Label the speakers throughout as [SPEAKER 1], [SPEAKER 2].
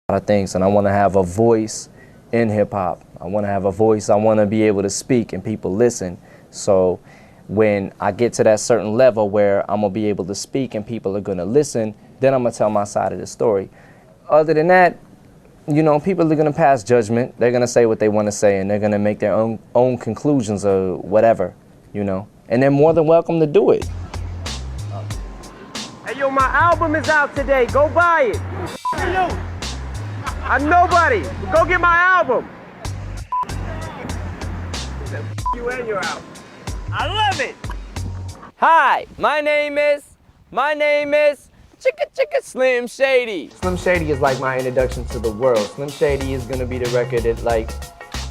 [SPEAKER 1] of things, and I want to have a voice in hip hop. I want to have a voice. I want to be able to speak and people listen. So when I get to that certain level where I'm gonna be able to speak and people are gonna listen, then I'm gonna tell my side of the story. Other than that, you know, people are gonna pass judgment. They're gonna say what they want to say, and they're gonna make their own conclusions or whatever, you know. And they're more than welcome to do it.
[SPEAKER 2] Hey yo, my album is out today. Go buy it. Hey yo, I'm nobody. Go get my album. You and your album. I love it.
[SPEAKER 1] Hi, my name is Chicka Slim Shady. Slim Shady is like my introduction to the world. Slim Shady is gonna be the record that like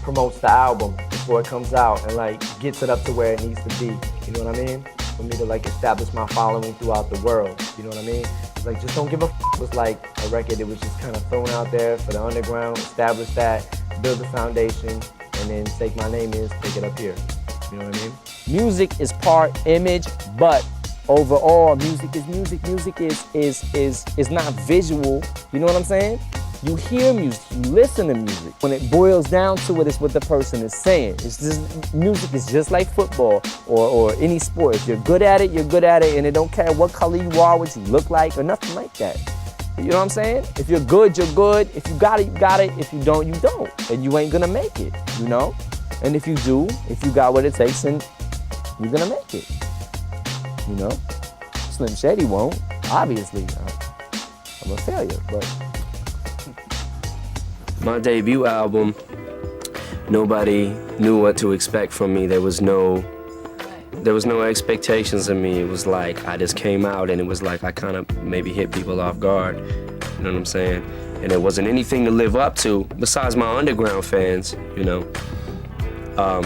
[SPEAKER 1] promotes the album before it comes out and like gets it up to where it needs to be. You know what I mean? For me to like establish my following throughout the world. You know what I mean? It's like Just Don't Give a F was like a record that was just kind of thrown out there for the underground, establish that, build the foundation, and then Take My Name Is, take it up here. You know what I mean? Music is part image, but overall, music is music. Music is not visual. You know what I'm saying? You hear music, you listen to music. When it boils down to it, it's what the person is saying. It's just, music is just like football or any sport. If you're good at it, you're good at it, and it don't care what color you are, what you look like, or nothing like that. You know what I'm saying? If you're good, you're good. If you got it, you got it. If you don't, you don't. And you ain't gonna make it, you know? And if you do, if you got what it takes, then you're gonna make it, you know? Slim Shady won't, obviously. I'm a failure, but.
[SPEAKER 3] My debut album, nobody knew what to expect from me. There was no expectations of me. It was like I just came out and it was like I kind of maybe hit people off guard, you know what I'm saying? And there wasn't anything to live up to besides my underground fans, you know?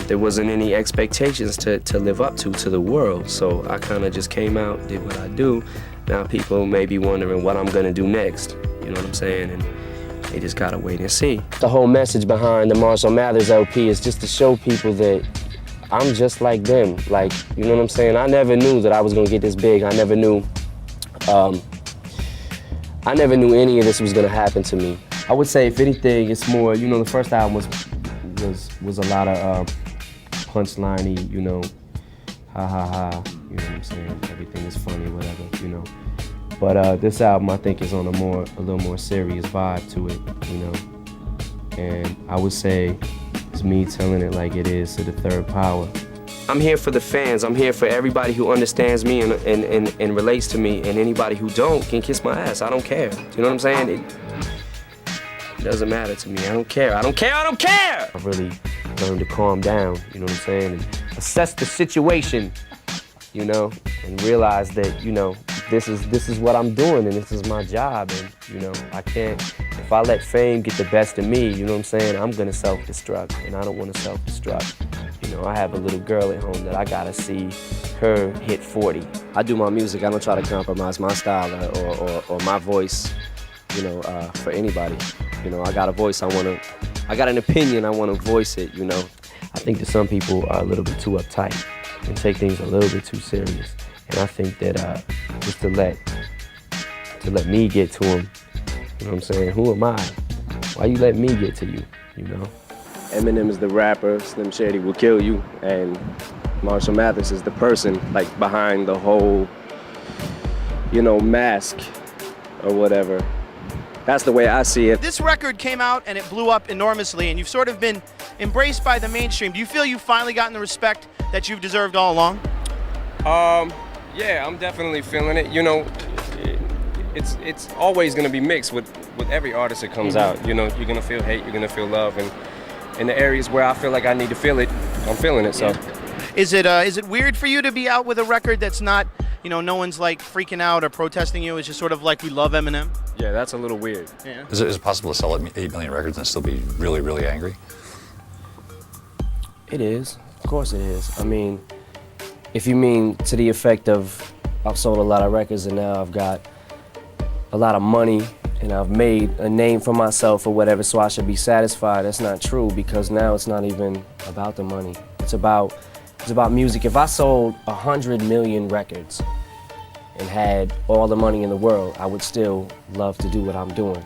[SPEAKER 3] There wasn't any expectations to live up to the world. So I kind of just came out, did what I do. Now people may be wondering what I'm gonna do next, you know what I'm saying? And they just gotta wait and see. The whole message behind the Marshall Mathers LP is just to show people that I'm just like them. Like, you know what I'm saying? I never knew that I was gonna get this big. I never knew any of this was gonna happen to me. I would say, if anything, it's more, you know, the first album was a lot of punchline-y, you know, ha ha ha, you know what I'm saying? Everything is funny, whatever, you know. But this album, I think, is on a little more serious vibe to it, you know. And I would say it's me telling it like it is to the third power. I'm here for the fans. I'm here for everybody who understands me and relates to me, and anybody who don't can kiss my ass. I don't care. Do you know what I'm saying? It doesn't matter to me. I don't care. I don't care. I don't care! I've really learned to calm down, you know what I'm saying? And assess the situation, you know, and realize that, you know, this is what I'm doing and this is my job, and you know, I can't, if I let fame get the best of me, you know what I'm saying, I'm gonna self-destruct, and I don't wanna self-destruct. You know, I have a little girl at home that I gotta see her hit 40. I do my music, I don't try to compromise my style or my voice, you know, for anybody. You know, I got a voice, I got an opinion, I wanna voice it, you know. I think that some people are a little bit too uptight and take things a little bit too serious. And I think that just to let me get to him, you know what I'm saying? Who am I? Why you let me get to you, you know? Eminem is the rapper, Slim Shady will kill you, and Marshall Mathers is the person like behind the whole, you know, mask or whatever. That's the way I see it.
[SPEAKER 4] This record came out and it blew up enormously, and you've sort of been embraced by the mainstream. Do you feel you've finally gotten the respect that you've deserved all along?
[SPEAKER 3] Yeah, I'm definitely feeling it. You know, it's always gonna be mixed with every artist that comes out. You know, you're gonna feel hate, you're gonna feel love, and in the areas where I feel like I need to feel it, I'm feeling it. So,
[SPEAKER 4] is it weird for you to be out with a record that's not, you know, no one's like freaking out or protesting you? It's just sort of like we love Eminem.
[SPEAKER 3] Yeah, that's a little weird.
[SPEAKER 4] Yeah.
[SPEAKER 5] Is it possible to sell 8 million records and still be really, really angry?
[SPEAKER 3] It is. Of course it is. I mean, if you mean to the effect of I've sold a lot of records and now I've got a lot of money and I've made a name for myself or whatever, so I should be satisfied, that's not true, because now it's not even about the money. It's about music. If I sold 100 million records and had all the money in the world, I would still love to do what I'm doing.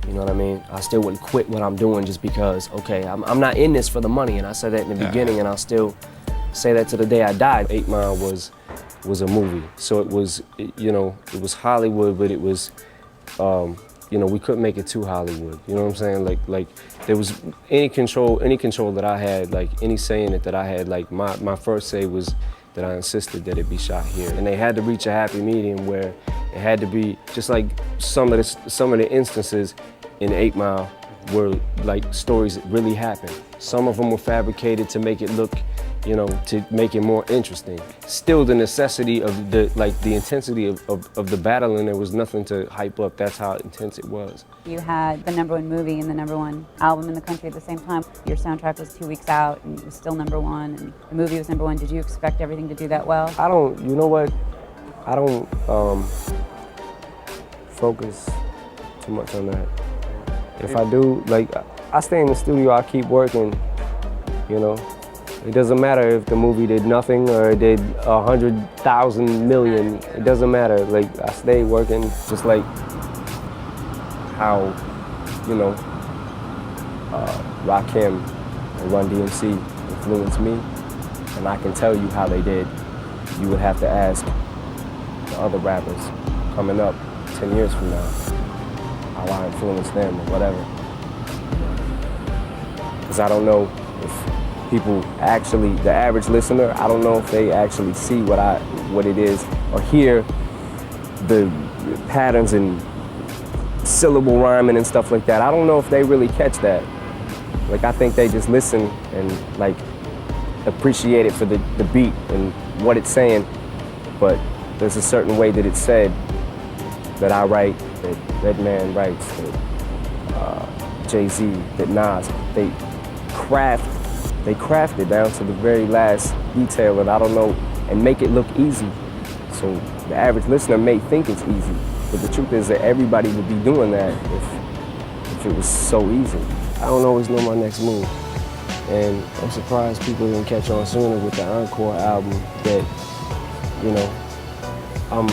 [SPEAKER 3] You know what I mean? I still wouldn't quit what I'm doing just because, okay, I'm not in this for the money, and I said that in the beginning, and I'll still say that to the day I die. 8 Mile was a movie, so it was, you know, it was Hollywood, but it was, you know, we couldn't make it too Hollywood. You know what I'm saying? Like there was any control that I had, like any say in it that I had. Like my first say was that I insisted that it be shot here, and they had to reach a happy medium where it had to be just like some of the instances in 8 Mile were like stories that really happened. Some of them were fabricated to make it look, you know, to make it more interesting. Still the necessity of the intensity of the battle, and there was nothing to hype up. That's how intense it was.
[SPEAKER 6] You had the #1 movie and the #1 album in the country at the same time. Your soundtrack was 2 weeks out and it was still #1, and the movie was #1. Did you expect everything to do that well?
[SPEAKER 3] I don't, you know what? I don't focus too much on that. If I do, like, I stay in the studio, I keep working, you know. It doesn't matter if the movie did nothing or it did 100,000 million. It doesn't matter. Like, I stay working, just like how, you know, Rakim and Run DMC influenced me, and I can tell you how they did. You would have to ask the other rappers coming up 10 years from now how I influenced them or whatever. Because I don't know if people actually, the average listener, I don't know if they actually see what it is or hear the patterns and syllable rhyming and stuff like that. I don't know if they really catch that. Like, I think they just listen and like appreciate it for the beat and what it's saying, but there's a certain way that it's said that I write, that Redman writes, that Jay-Z, that Nas, they craft it down to the very last detail, and I don't know, and make it look easy. So the average listener may think it's easy, but the truth is that everybody would be doing that if it was so easy. I don't always know my next move, and I'm surprised people didn't catch on sooner with the Encore album that, you know, I'm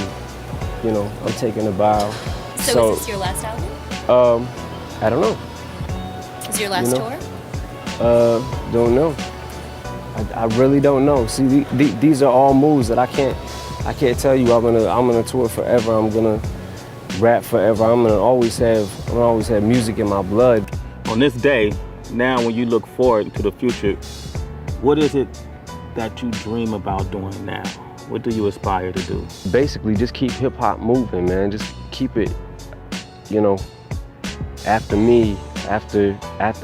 [SPEAKER 3] taking a bow.
[SPEAKER 7] So is this your last album?
[SPEAKER 3] I don't know.
[SPEAKER 7] Is your last tour?
[SPEAKER 3] Don't know. I really don't know. See, these are all moves that I can't tell you I'm gonna tour forever. I'm gonna rap forever. I'm gonna always have music in my blood.
[SPEAKER 8] On this day, now when you look forward to the future, what is it that you dream about doing now? What do you aspire to do? Basically, just keep hip hop moving, man. Just keep it, you know, after me, after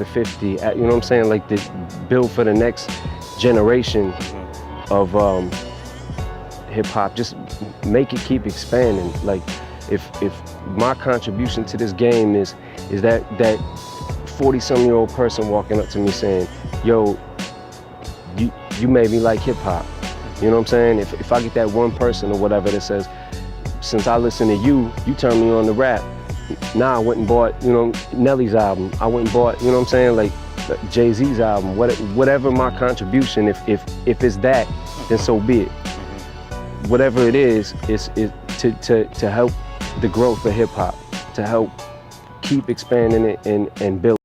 [SPEAKER 8] 50, you know what I'm saying? Like, build for the next generation of hip hop. Just make it keep expanding. Like, if my contribution to this game is that 40-some-year-old person walking up to me saying, yo, you made me like hip hop. You know what I'm saying? If I get that one person or whatever that says, since I listen to you, you turned me on to rap. Now I went and bought, you know, Nelly's album. I went and bought, you know what I'm saying, like Jay-Z's album. Whatever my contribution, if it's that, then so be it. Whatever it is to help the growth of hip hop, to help keep expanding it and build.